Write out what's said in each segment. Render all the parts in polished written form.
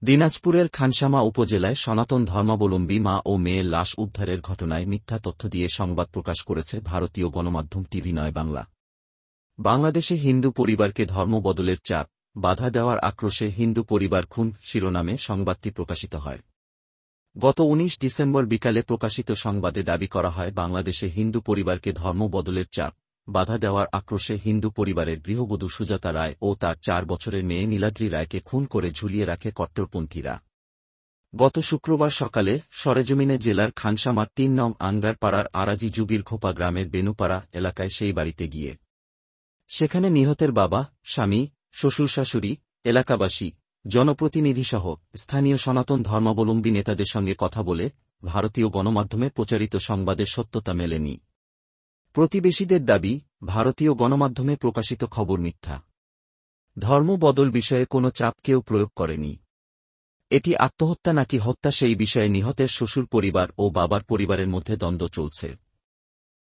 দিনাজপুরের খানসামা উপজেলায় সনাতন ধর্মাবলম্বী মা ও মেয়ের লাশ উদ্ধারের ঘটনায় মিথ্যা তথ্য দিয়ে সংবাদ প্রকাশ করেছে ভারতীয় গণমাধ্যম টিভি ৯ বাংলা। বাংলাদেশে হিন্দু পরিবারকে ধর্ম বদলের চাপ, বাধা দেওয়ার আক্রোশে হিন্দু পরিবার খুন শিরোনামে সংবাদটি প্রকাশিত হয়। গত ১৯ ডিসেম্বর বিকালে প্রকাশিত সংবাদে দাবি করা হয়, বাংলাদেশে হিন্দু পরিবারকে ধর্ম বদলের চাপ, বাধা দেওয়ার আক্রোশে হিন্দু পরিবারের গৃহবধূ সুজাতা রায় ও তার ৪ বছরের মেয়ে নীলাদ্রি রায়কে খুন করে ঝুলিয়ে রাখে কট্টরপন্থীরা। গত শুক্রবার সকালে সরেজমিনে জেলার খানসামার ৩ নং আঙ্গারপাড়ার আরাজি জুবির খোপা গ্রামের বেনুপাড়া এলাকায় সেই বাড়িতে গিয়ে সেখানে নিহতের বাবা, স্বামী, শ্বশুর-শাশুড়ি, এলাকাবাসী, জনপ্রতিনিধিসহ স্থানীয় সনাতন ধর্মাবলম্বী নেতাদের সঙ্গে কথা বলে ভারতীয় গণমাধ্যমে প্রচারিত সংবাদের সত্যতা মেলেনি। প্রতিবেশীদের দাবি, ভারতীয় গণমাধ্যমে প্রকাশিত খবর মিথ্যা। ধর্ম বদল বিষয়ে কোনো চাপ কেউ প্রয়োগ করেনি। এটি আত্মহত্যা নাকি হত্যা সেই বিষয়ে নিহতের শ্বশুর পরিবার ও বাবার পরিবারের মধ্যে দ্বন্দ্ব চলছে।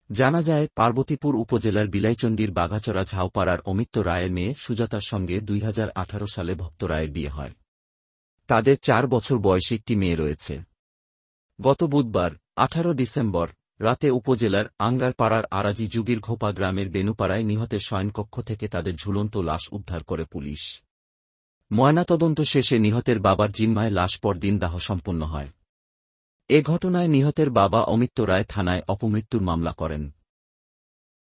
জানা যায়, পার্বতীপুর উপজেলার বিলাইচণ্ডীর বাঘাচড়া ঝাউপাড়ার অমিত্য রায়ের মেয়ে সুজাতার সঙ্গে ২০১৮ সালে ভক্ত রায়ের বিয়ে হয়। তাদের ৪ বছর বয়সী একটি মেয়ে রয়েছে। গত বুধবার ১৮ ডিসেম্বর রাতে উপজেলার আঙ্গারপাড়ার আরাজি জুবির খোপা গ্রামের বেনুপাড়ায় নিহতের শয়নকক্ষ থেকে তাদের ঝুলন্ত লাশ উদ্ধার করে পুলিশ। ময়নাতদন্ত শেষে নিহতের বাবার জিম্মায় লাশ পরদিন দাহ সম্পন্ন হয়। এ ঘটনায় নিহতের বাবা অমিত্য রায় থানায় অপমৃত্যুর মামলা করেন।